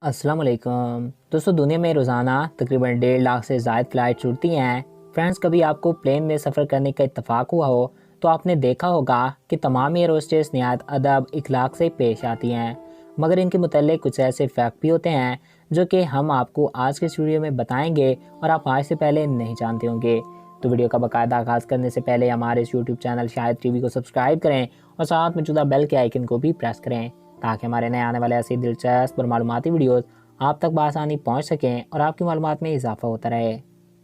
अस्सलाम वालेकुम दोस्तों, दुनिया में रोज़ाना तकरीबन 1.5 लाख से ज़ायद फ़्लाइट उड़ती हैं। फ्रेंड्स, कभी आपको प्लेन में सफ़र करने का इत्तफ़ाक हुआ हो तो आपने देखा होगा कि तमाम एयर होस्टेस नहायत अदब इखलाक से पेश आती हैं, मगर इनके मुतल्लिक़ कुछ ऐसे फ़ैक्ट भी होते हैं जो कि हम आपको आज के इस वीडियो में बताएंगे और आप आज से पहले नहीं जानते होंगे। तो वीडियो का बाकायदा आगाज़ करने से पहले हमारे इस यूट्यूब चैनल शाहिद टीवी को सब्सक्राइब करें और साथ मौजूदा बेल के आइकन को भी प्रेस करें ताकि हमारे नए आने वाले ऐसी दिलचस्प और मालूमाती वीडियोस आप तक बआसानी पहुंच सकें और आपकी मालूमात में इजाफा होता रहे।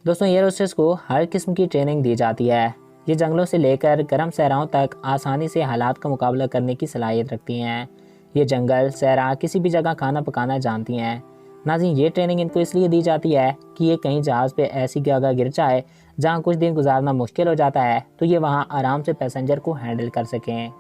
दोस्तों, एयर होस्टेस को हर किस्म की ट्रेनिंग दी जाती है। ये जंगलों से लेकर गर्म सहराओं तक आसानी से हालात का मुकाबला करने की सलाहियत रखती हैं। ये जंगल सहरा किसी भी जगह खाना पकाना जानती हैं। नाज़रीन, ये ट्रेनिंग इनको इसलिए दी जाती है कि ये कहीं जहाज़ पे ऐसी जगह गिर जाए जहाँ कुछ दिन गुजारना मुश्किल हो जाता है तो ये वहाँ आराम से पैसेंजर को हैंडल कर सकें।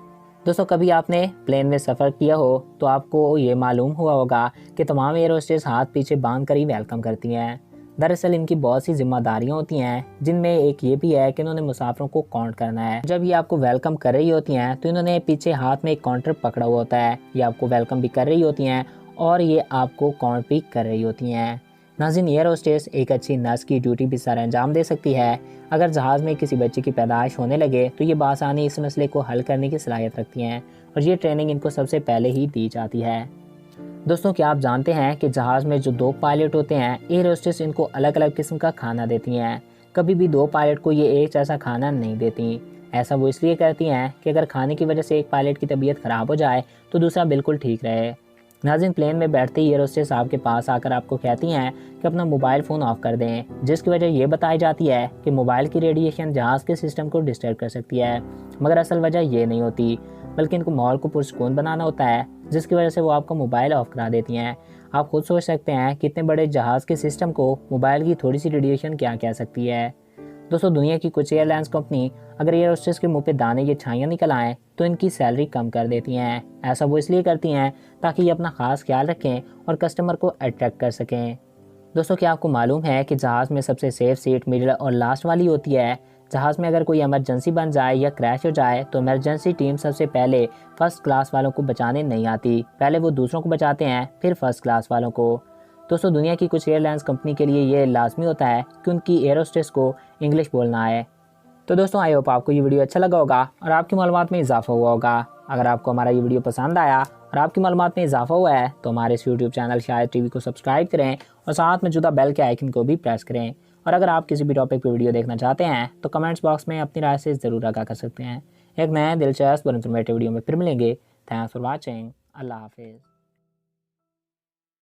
दोस्तों, कभी आपने प्लेन में सफ़र किया हो तो आपको ये मालूम हुआ होगा कि तमाम एयर होस्टेस हाथ पीछे बांध कर ही वेलकम करती हैं। दरअसल इनकी बहुत सी जिम्मेदारियां होती हैं, जिनमें एक ये भी है कि इन्होंने मुसाफिरों को काउंट करना है। जब ये आपको वेलकम कर रही होती हैं तो इन्होंने पीछे हाथ में एक काउंटर पकड़ा हुआ होता है। ये आपको वेलकम भी कर रही होती हैं और ये आपको काउंट भी कर रही होती हैं। नाज़रीन, एयर होस्टेस एक अच्छी नर्स की ड्यूटी भी सर अंजाम दे सकती है। अगर जहाज़ में किसी बच्चे की पैदाइश होने लगे तो ये बासानी इस मसले को हल करने की सलाहियत रखती हैं और ये ट्रेनिंग इनको सबसे पहले ही दी जाती है। दोस्तों, क्या आप जानते हैं कि जहाज़ में जो 2 पायलट होते हैं, एयर होस्टेस इनको अलग अलग किस्म का खाना देती हैं। कभी भी 2 पायलट को ये एक जैसा खाना नहीं देती। ऐसा वो इसलिए करती हैं कि अगर खाने की वजह से एक पायलट की तबीयत ख़राब हो जाए तो दूसरा बिल्कुल ठीक रहे। नाज़रीन, प्लेन में बैठते ही एयर होस्टेस आपके पास आकर आपको कहती हैं कि अपना मोबाइल फ़ोन ऑफ कर दें, जिसकी वजह ये बताई जाती है कि मोबाइल की रेडिएशन जहाज़ के सिस्टम को डिस्टर्ब कर सकती है, मगर असल वजह ये नहीं होती, बल्कि इनको माहौल को पुरसुकून बनाना होता है, जिसकी वजह से वो आपका मोबाइल ऑफ करा देती हैं। आप खुद सोच सकते हैं कि इतने बड़े जहाज़ के सिस्टम को मोबाइल की थोड़ी सी रेडिएशन क्या कह सकती है। दोस्तों, दुनिया की कुछ एयरलाइंस कंपनी अगर एयर होस्टेस के मुंह पे दाने या छाइयाँ निकल आएँ तो इनकी सैलरी कम कर देती हैं। ऐसा वो इसलिए करती हैं ताकि ये अपना ख़ास ख्याल रखें और कस्टमर को अट्रैक्ट कर सकें। दोस्तों, क्या आपको मालूम है कि जहाज़ में सबसे सेफ सीट मिडिल और लास्ट वाली होती है। जहाज़ में अगर कोई इमरजेंसी बन जाए या क्रैश हो जाए तो इमरजेंसी टीम सबसे पहले फर्स्ट क्लास वालों को बचाने नहीं आती। पहले वो दूसरों को बचाते हैं, फिर फर्स्ट क्लास वालों को। दोस्तों, दुनिया की कुछ एयरलाइंस कंपनी के लिए ये लाजमी होता है कि उनकी एयर होस्टेस को इंग्लिश बोलना आए। तो दोस्तों, आई होप आपको ये वीडियो अच्छा लगा होगा और आपकी मालूमात में इजाफा हुआ होगा। अगर आपको हमारा ये वीडियो पसंद आया और आपकी मालूमात में इजाफा हुआ है तो हमारे इस यूट्यूब चैनल शाहिद टीवी को सब्सक्राइब करें और साथ में जुदा बेल के आइकन को भी प्रेस करें। और अगर आप किसी भी टॉपिक पर वीडियो देखना चाहते हैं तो कमेंट्स बॉक्स में अपनी राय से ज़रूर आगाह कर सकते हैं। एक नए दिलचस्प और इंफॉर्मेटिव वीडियो में फिर मिलेंगे। Thanks for watching. अल्लाह हाफिज़।